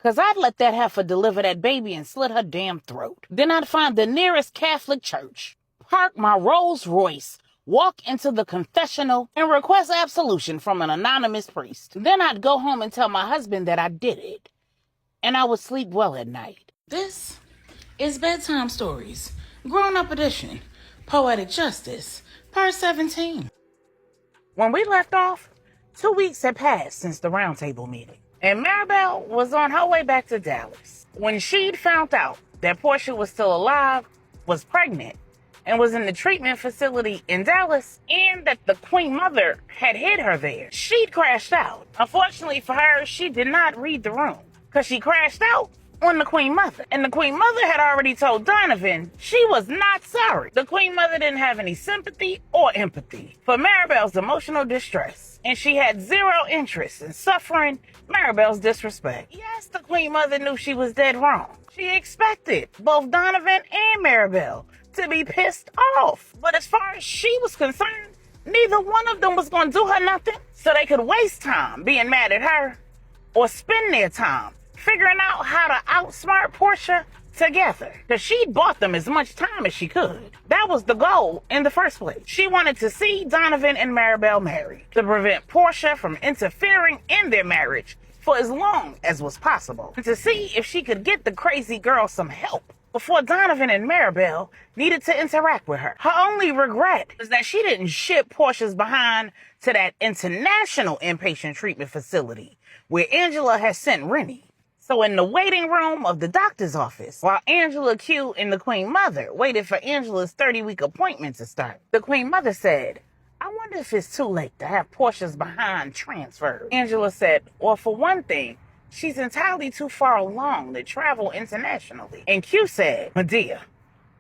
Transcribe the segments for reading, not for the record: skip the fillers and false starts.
'cause I'd let that heifer deliver that baby and slit her damn throat. Then I'd find the nearest Catholic church, park my Rolls Royce, walk into the confessional, and request absolution from an anonymous priest. Then I'd go home and tell my husband that I did it, and I would sleep well at night. This is Bedtime Stories, Grownup Edition, Poetic Justice, Part 17. When we left off, 2 weeks had passed since the roundtable meeting, and Maribel was on her way back to Dallas when she'd found out that Porsha was still alive, was pregnant, and was in the treatment facility in Dallas, and that the Queen Mother had hid her there. She'd crashed out. Unfortunately for her, she did not read the room, because she crashed out on the Queen Mother. And the Queen Mother had already told Donovan she was not sorry. The Queen Mother didn't have any sympathy or empathy for Maribel's emotional distress, and she had zero interest in suffering Maribel's disrespect. Yes, the Queen Mother knew she was dead wrong. She expected both Donovan and Maribel to be pissed off. But as far as she was concerned, neither one of them was going to do her nothing, so they could waste time being mad at her or spend their time figuring out how to outsmart Porsha together, because she'd bought them as much time as she could. That was the goal in the first place. She wanted to see Donovan and Maribel married to prevent Porsha from interfering in their marriage for as long as was possible, and to see if she could get the crazy girl some help before Donovan and Maribel needed to interact with her. Her only regret was that she didn't ship Porsha's behind to that international inpatient treatment facility where Angela had sent Renni. So in the waiting room of the doctor's office, while Angela Q and the Queen Mother waited for Angela's 30-week appointment to start, the Queen Mother said, "I wonder if it's too late to have Porsha's behind transferred." Angela said, "Well, for one thing, she's entirely too far along to travel internationally." And Q said, "Medea,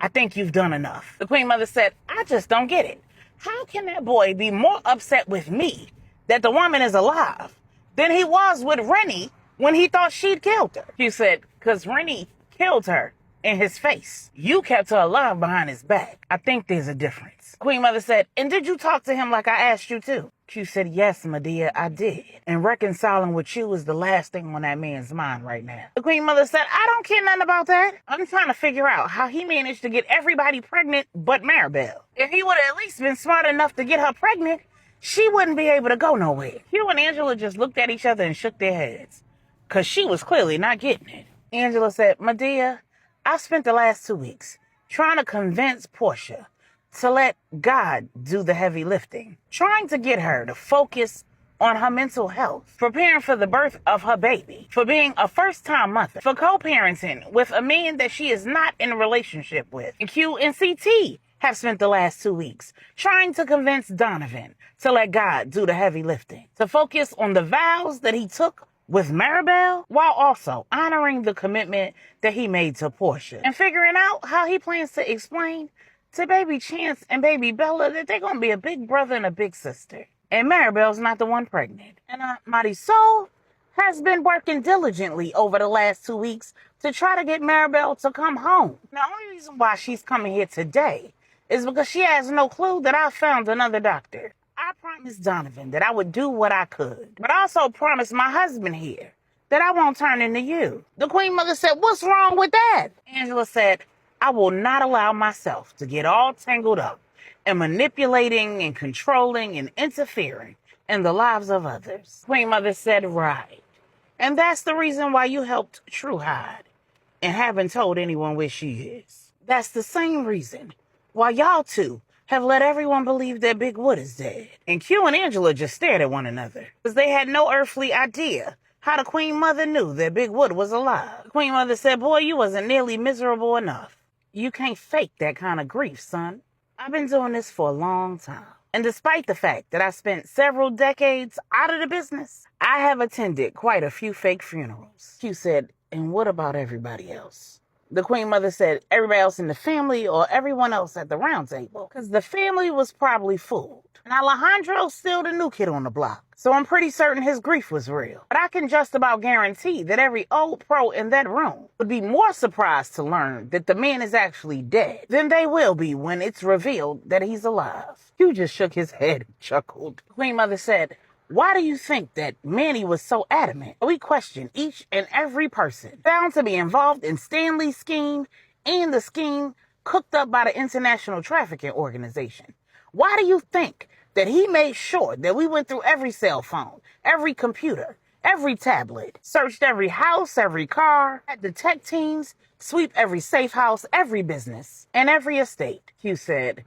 I think you've done enough." The Queen Mother said, "I just don't get it. How can that boy be more upset with me that the woman is alive than he was with Renni when he thought she'd killed her?" Q said, "'Cause Renni killed her in his face. You kept her alive behind his back. I think there's a difference." Queen Mother said, "And did you talk to him like I asked you to?" Q said, "Yes, Medea, I did. And reconciling with you is the last thing on that man's mind right now." The Queen Mother said, "I don't care nothing about that. I'm trying to figure out how he managed to get everybody pregnant but Maribel. If he would have at least been smart enough to get her pregnant, she wouldn't be able to go nowhere." Q and Angela just looked at each other and shook their heads, because she was clearly not getting it. Angela said, "Medea, I've spent the last 2 weeks trying to convince Porsha to let God do the heavy lifting, trying to get her to focus on her mental health, preparing for the birth of her baby, for being a first-time mother, for co-parenting with a man that she is not in a relationship with." And Q and CT have spent the last 2 weeks trying to convince Donovan to let God do the heavy lifting, to focus on the vows that he took with Maribel, while also honoring the commitment that he made to Porsha, and figuring out how he plans to explain to baby Chance and baby Bella that they're going to be a big brother and a big sister. And Maribel's not the one pregnant. And Marisol has been working diligently over the last 2 weeks to try to get Maribel to come home. The only reason why she's coming here today is because she has no clue that I found another doctor. I promised Donovan that I would do what I could, but I also promised my husband here that I won't turn into you. The Queen Mother said, "What's wrong with that?" Angela said, "I will not allow myself to get all tangled up in manipulating and controlling and interfering in the lives of others." Queen Mother said, "Right. And that's the reason why you helped True hide and haven't told anyone where she is. That's the same reason why y'all two have let everyone believe that Big Wood is dead." And Q and Angela just stared at one another, because they had no earthly idea how the Queen Mother knew that Big Wood was alive. The Queen Mother said, "Boy, you wasn't nearly miserable enough. You can't fake that kind of grief, son. I've been doing this for a long time. And despite the fact that I spent several decades out of the business, I have attended quite a few fake funerals." Q said, "And what about everybody else?" The Queen Mother said, "Everybody else in the family or everyone else at the round table, because the family was probably fooled. And Alejandro's still the new kid on the block, so I'm pretty certain his grief was real. But I can just about guarantee that every old pro in that room would be more surprised to learn that the man is actually dead than they will be when it's revealed that he's alive." Q just shook his head and chuckled. The Queen Mother said, Why do you think that Manny was so adamant? We questioned each and every person found to be involved in Stanley's scheme and the scheme cooked up by the International Trafficking Organization. Why do you think that he made sure that we went through every cell phone, every computer, every tablet, searched every house, every car, had the tech teams sweep every safe house, every business, and every estate? Q said,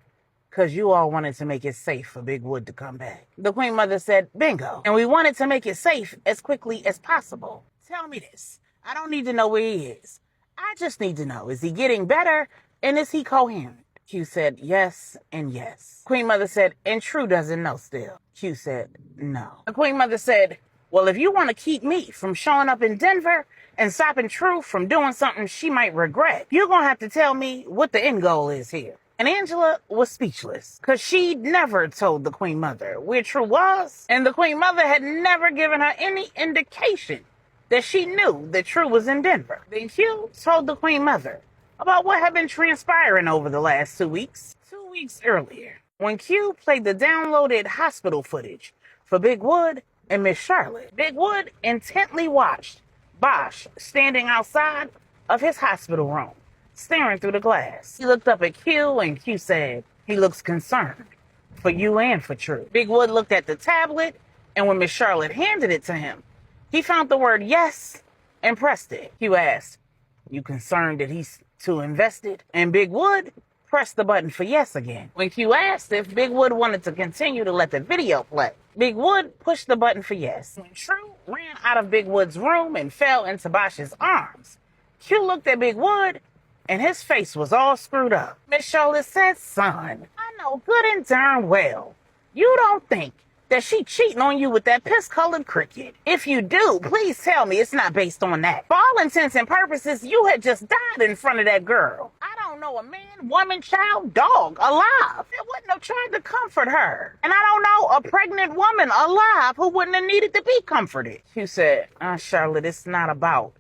because you all wanted to make it safe for Big Wood to come back. The Queen Mother said, bingo. And we wanted to make it safe as quickly as possible. Tell me this. I don't need to know where he is. I just need to know, is he getting better and is he coherent? Q said, yes and yes. Queen Mother said, and True doesn't know still. Q said, no. The Queen Mother said, well, if you want to keep me from showing up in Denver and stopping True from doing something she might regret, you're going to have to tell me what the end goal is here. And Angela was speechless because she'd never told the Queen Mother where True was. And the Queen Mother had never given her any indication that she knew that True was in Denver. Then Q told the Queen Mother about what had been transpiring over the last 2 weeks. 2 weeks earlier, when Q played the downloaded hospital footage for Big Wood and Miss Charlotte, Big Wood intently watched Bosch standing outside of his hospital room, staring through the glass. He looked up at Q and Q said, he looks concerned for you and for True. Big Wood looked at the tablet, and when Miss Charlotte handed it to him, he found the word yes and pressed it. Q asked, you concerned that he's too invested? And Big Wood pressed the button for yes again. When Q asked if Big Wood wanted to continue to let the video play, Big Wood pushed the button for yes. When True ran out of Big Wood's room and fell into Bosch's arms, Q looked at Big Wood and his face was all screwed up. Miss Charlotte said, son, I know good and darn well you don't think that she cheating on you with that piss-colored cricket. If you do, please tell me it's not based on that. For all intents and purposes, you had just died in front of that girl. I don't know a man, woman, child, dog alive that wouldn't have tried to comfort her. And I don't know a pregnant woman alive who wouldn't have needed to be comforted. She said, Charlotte, it's not about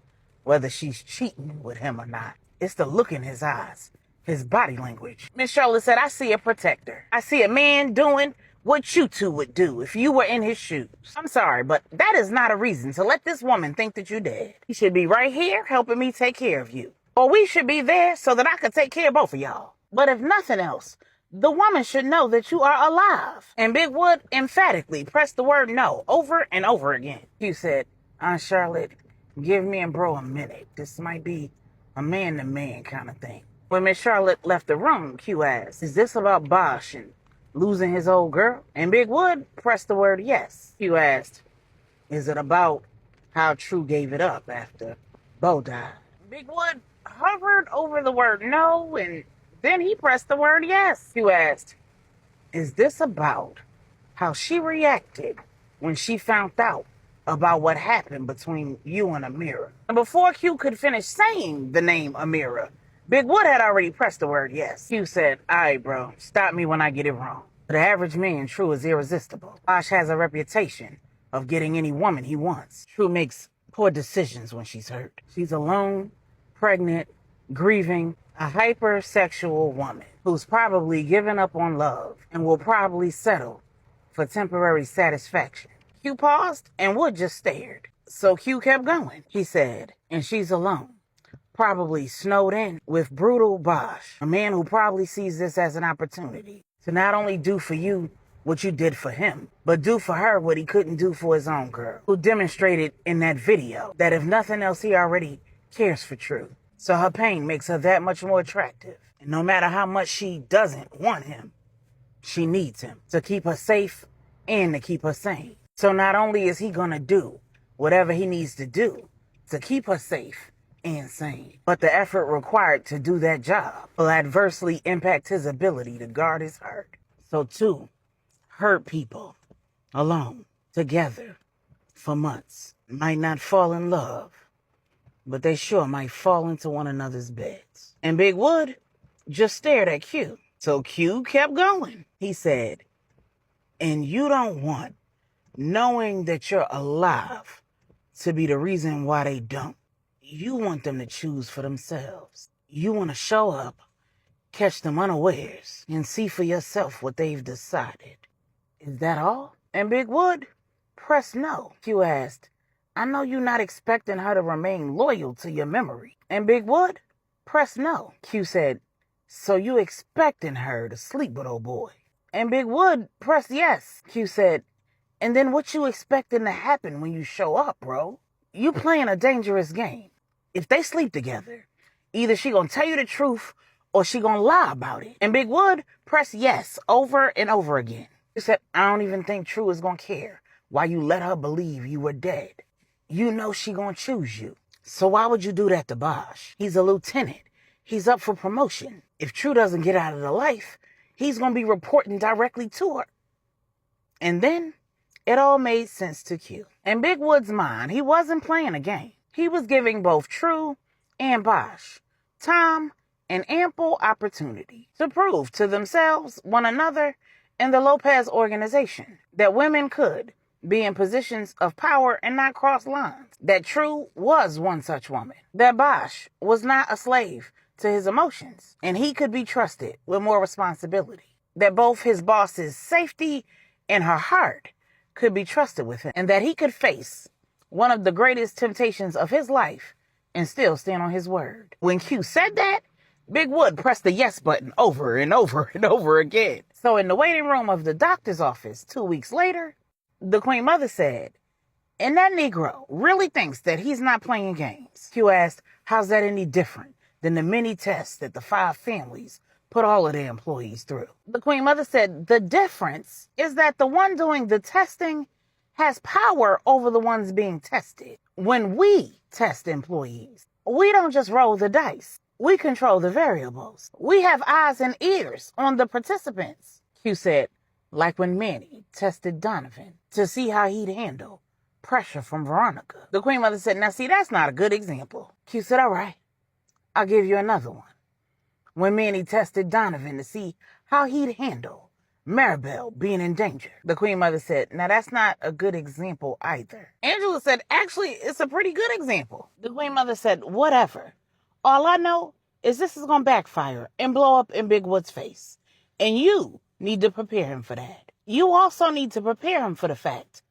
whether she's cheating with him or not. It's the look in his eyes, his body language. Miss Charlotte said, I see a protector. I see a man doing what you two would do if you were in his shoes. I'm sorry, but that is not a reason to let this woman think that you're dead. He should be right here helping me take care of you. Or we should be there so that I could take care of both of y'all. But if nothing else, the woman should know that you are alive. And Big Wood emphatically pressed the word no over and over again. Q said, Aunt Charlotte, give me and bro a minute. This might be a man-to-man kind of thing. When Miss Charlotte left the room, Q asked, is this about Bosch and losing his old girl? And Big Wood pressed the word yes. Q asked, is it about how True gave it up after Bo died? Big Wood hovered over the word no, and then he pressed the word yes. Q asked, is this about how she reacted when she found out about what happened between you and Amira? And before Q could finish saying the name Amira, Big Wood had already pressed the word yes. Q said, all right, bro, stop me when I get it wrong. The average man, True, is irresistible. Bosch has a reputation of getting any woman he wants. True makes poor decisions when she's hurt. She's alone, pregnant, grieving, a hypersexual woman who's probably given up on love and will probably settle for temporary satisfaction. Q paused and Wood just stared. So Q kept going. He said, and she's alone, probably snowed in with brutal Bosch, a man who probably sees this as an opportunity to not only do for you what you did for him, but do for her what he couldn't do for his own girl, who demonstrated in that video that if nothing else, he already cares for True. So her pain makes her that much more attractive. And no matter how much she doesn't want him, she needs him to keep her safe and to keep her sane. So not only is he gonna do whatever he needs to do to keep her safe and sane, but the effort required to do that job will adversely impact his ability to guard his heart. So two hurt people alone together for months might not fall in love, but they sure might fall into one another's beds. And Big Wood just stared at Q. So Q kept going. He said, and you don't want knowing that you're alive to be the reason why they don't. You want them to choose for themselves. You want to show up, catch them unawares, and see for yourself what they've decided. Is that all? And Big Wood press no. Q asked, I know you're not expecting her to remain loyal to your memory. And Big Wood, press no. Q said, so you expecting her to sleep with old boy. And Big Wood pressed yes. Q said, and then what you expecting to happen when you show up, bro? You playing a dangerous game. If they sleep together, either she gonna tell you the truth or she gonna lie about it. And Big Wood pressed yes over and over again. He said, I don't even think True is gonna care why you let her believe you were dead. You know she gonna choose you. So why would you do that to Bosch? He's a lieutenant. He's up for promotion. If True doesn't get out of the life, he's gonna be reporting directly to her. And then it all made sense to Q. In Big Wood's mind, he wasn't playing a game. He was giving both True and Bosch time and ample opportunity to prove to themselves, one another, and the Lopez organization that women could be in positions of power and not cross lines. That True was one such woman. That Bosch was not a slave to his emotions, and he could be trusted with more responsibility. That both his boss's safety and her heart could be trusted with him, and that he could face one of the greatest temptations of his life and still stand on his word. When Q said that, Big Wood pressed the yes button over and over and over again. So in the waiting room of the doctor's office 2 weeks later, the Queen Mother said, and that Negro really thinks that he's not playing games. Q asked, how's that any different than the many tests that the 5 families put all of their employees through? The Queen Mother said, the difference is that the one doing the testing has power over the ones being tested. When we test employees, we don't just roll the dice. We control the variables. We have eyes and ears on the participants. Q said, like when Manny tested Donovan to see how he'd handle pressure from Veronica. The Queen Mother said, now see, that's not a good example. Q said, all right, I'll give you another one. When Manny tested Donovan to see how he'd handle Maribel being in danger. The Queen Mother said, now that's not a good example either. Angela said, actually, it's a pretty good example. The Queen Mother said, whatever. All I know is this is going to backfire and blow up in Big Wood's face. And you need to prepare him for that. You also need to prepare him for the fact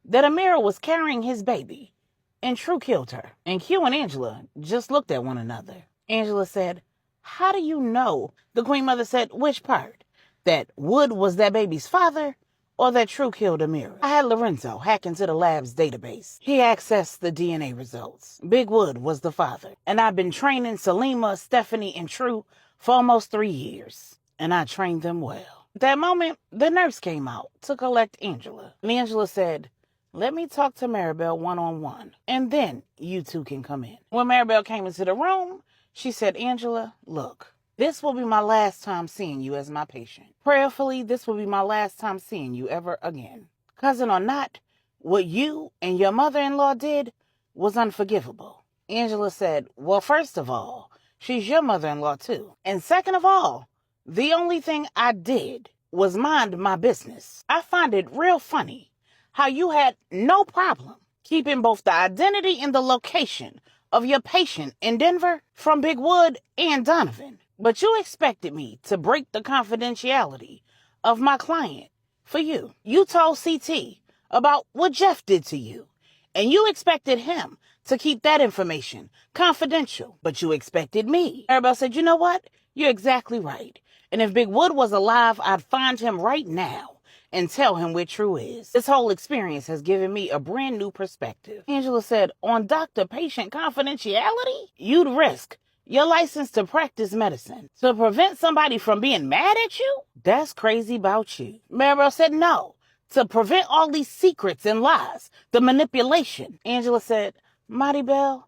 that Amira was carrying his baby and True killed her. And Q and Angela just looked at one another. Angela said, how do you know? The Queen Mother said, which part? That Wood was that baby's father, or that True killed Amira? I had Lorenzo hack into the lab's database. He accessed the DNA results. Big Wood was the father. And I've been training Salima, Stephanie, and True for almost 3 years. And I trained them well. At that moment, the nurse came out to collect Angela. And Angela said, let me talk to Maribel one-on-one, and then you two can come in. When Maribel came into the room, she said, Angela, look, this will be my last time seeing you as my patient. Prayerfully, this will be my last time seeing you ever again. Cousin or not, what you and your mother-in-law did was unforgivable. Angela said, well, first of all, she's your mother-in-law too. And second of all, the only thing I did was mind my business. I find it real funny how you had no problem keeping both the identity and the location of your patient in Denver from Big Wood and Donovan. But you expected me to break the confidentiality of my client for you. You told CT about what Jeff did to you, and you expected him to keep that information confidential, but you expected me. Maribel said, you know what? You're exactly right. And if Big Wood was alive, I'd find him right now and tell him where True is. This whole experience has given me a brand new perspective. Angela said, on doctor-patient confidentiality, you'd risk your license to practice medicine to prevent somebody from being mad at you? That's crazy about you. Maribel said, no, to prevent all these secrets and lies, the manipulation. Angela said, Maribel,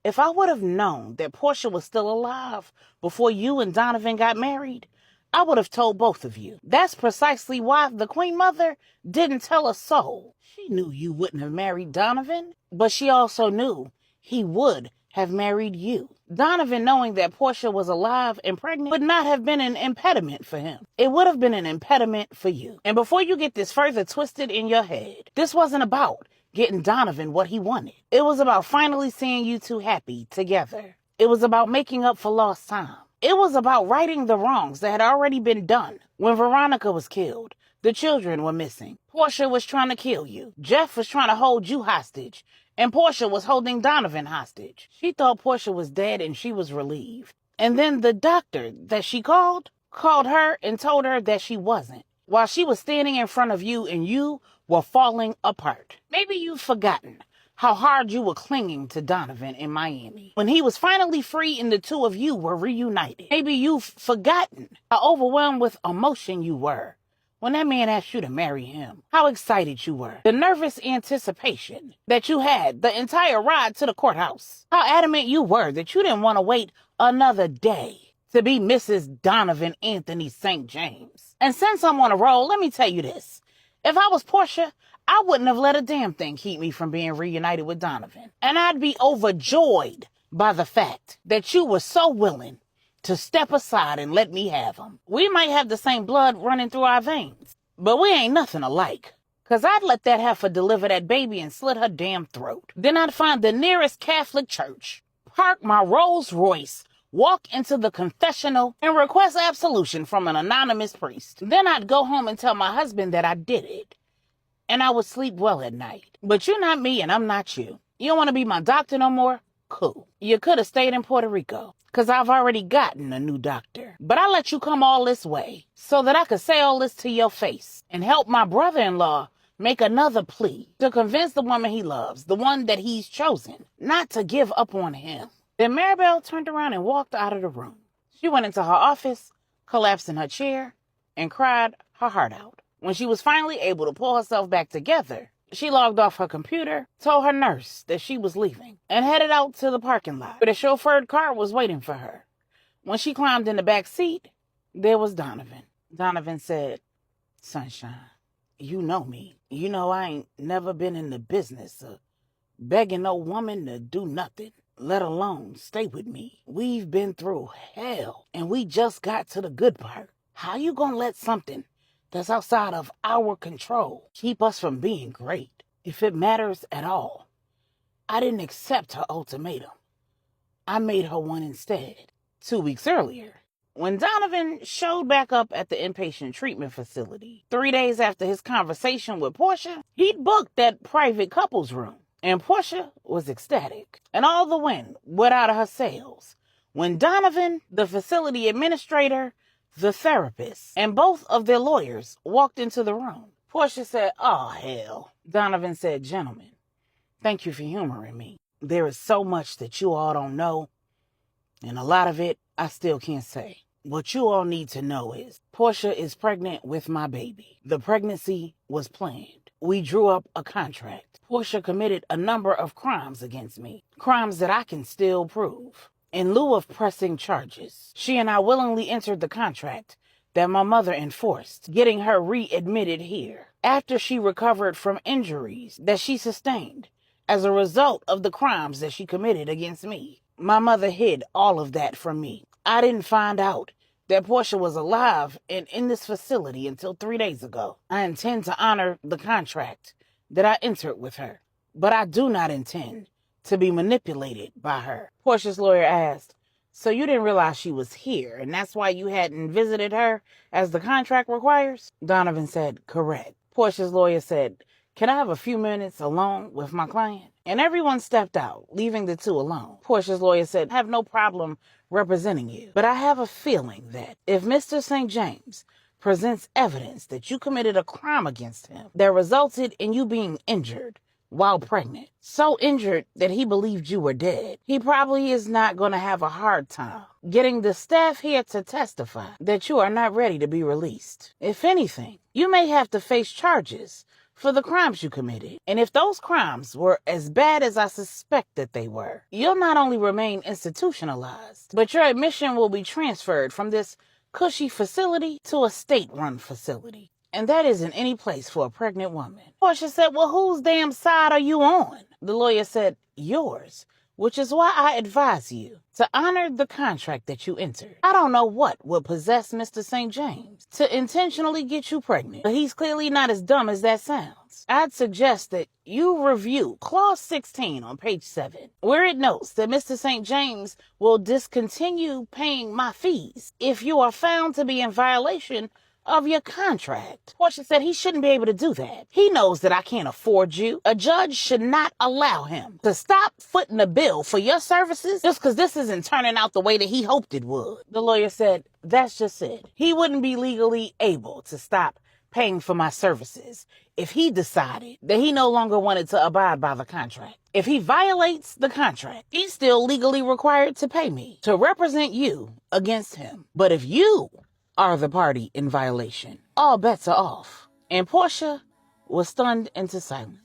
if I would have known that Porsha was still alive before you and Donovan got married, I would have told both of you. That's precisely why the Queen Mother didn't tell a soul. She knew you wouldn't have married Donovan, but she also knew he would have married you. Donovan, knowing that Porsha was alive and pregnant, would not have been an impediment for him. It would have been an impediment for you. And before you get this further twisted in your head, this wasn't about getting Donovan what he wanted. It was about finally seeing you two happy together. It was about making up for lost time. It was about righting the wrongs that had already been done when Veronica was killed The children were missing. Porsha was trying to kill you. Jeff was trying to hold you hostage. And Porsha was holding Donovan hostage. She thought Porsha was dead and she was relieved. And then the doctor that she called her and told her that she wasn't, while she was standing in front of you and you were falling apart. Maybe you've forgotten how hard you were clinging to Donovan in Miami when he was finally free and the two of you were reunited. Maybe you've forgotten how overwhelmed with emotion you were when that man asked you to marry him. How excited you were. The nervous anticipation that you had the entire ride to the courthouse. How adamant you were that you didn't want to wait another day to be Mrs. Donovan Anthony St. James. And since I'm on a roll, let me tell you this. If I was Porsha, I wouldn't have let a damn thing keep me from being reunited with Donovan. And I'd be overjoyed by the fact that you were so willing to step aside and let me have him. We might have the same blood running through our veins, but we ain't nothing alike. Cause I'd let that heifer deliver that baby and slit her damn throat. Then I'd find the nearest Catholic church, park my Rolls Royce, walk into the confessional, and request absolution from an anonymous priest. Then I'd go home and tell my husband that I did it. And I would sleep well at night. But you're not me and I'm not you. You don't want to be my doctor no more? Cool. You could have stayed in Puerto Rico, because I've already gotten a new doctor. But I let you come all this way so that I could say all this to your face and help my brother-in-law make another plea to convince the woman he loves, the one that he's chosen, not to give up on him. Then Maribel turned around and walked out of the room. She went into her office, collapsed in her chair, and cried her heart out. When she was finally able to pull herself back together, she logged off her computer, told her nurse that she was leaving, and headed out to the parking lot where the chauffeured car was waiting for her. When she climbed in the back seat, there was Donovan. Donovan said, "Sunshine, you know me. You know I ain't never been in the business of begging no woman to do nothing, let alone stay with me. We've been through hell, and we just got to the good part. How you gonna let something that's outside of our control keep us from being great? If it matters at all, I didn't accept her ultimatum. I made her one instead." 2 weeks earlier, when Donovan showed back up at the inpatient treatment facility, 3 days after his conversation with Porsha, he'd booked that private couples room. And Porsha was ecstatic, and all the wind went out of her sails when Donovan, the facility administrator, the therapist, and both of their lawyers walked into the room. Porsha said, "Oh, hell." Donovan said, "Gentlemen, thank you for humoring me. There is so much that you all don't know, and a lot of it I still can't say. What you all need to know is Porsha is pregnant with my baby. The pregnancy was planned. We drew up a contract. Porsha committed a number of crimes against me, crimes that I can still prove. In lieu of pressing charges, she and I willingly entered the contract that my mother enforced, getting her readmitted here after she recovered from injuries that she sustained as a result of the crimes that she committed against me. My mother hid all of that from me. I didn't find out that Porsha was alive and in this facility until 3 days ago. I intend to honor the contract that I entered with her, but I do not intend to be manipulated by her." Porsha's lawyer asked, "So you didn't realize she was here, and that's why you hadn't visited her as the contract requires?" Donovan said, "Correct." Porsha's lawyer said, "Can I have a few minutes alone with my client?" And everyone stepped out, leaving the two alone. Porsha's lawyer said, "I have no problem representing you, but I have a feeling that if Mr. St. James presents evidence that you committed a crime against him that resulted in you being injured while pregnant, so injured that he believed you were dead, he probably is not going to have a hard time getting the staff here to testify that you are not ready to be released. If anything, you may have to face charges for the crimes you committed. And if those crimes were as bad as I suspect that they were, you'll not only remain institutionalized, but your admission will be transferred from this cushy facility to a state-run facility. And that isn't any place for a pregnant woman." Porsha said, "Well, whose damn side are you on?" The lawyer said, "Yours, which is why I advise you to honor the contract that you entered. I don't know what would possess Mr. St. James to intentionally get you pregnant, but he's clearly not as dumb as that sounds. I'd suggest that you review Clause 16 on page 7, where it notes that Mr. St. James will discontinue paying my fees if you are found to be in violation of your contract. Porsha said he shouldn't be able to do that. He knows that I can't afford you. A judge should not allow him to stop footing the bill for your services just because this isn't turning out the way that he hoped it would. The lawyer said, that's just it. He wouldn't be legally able to stop paying for my services if he decided that he no longer wanted to abide by the contract. If he violates the contract, he's still legally required to pay me to represent you against him. But if you are the party in violation, all bets are off. And Porsha was stunned into silence.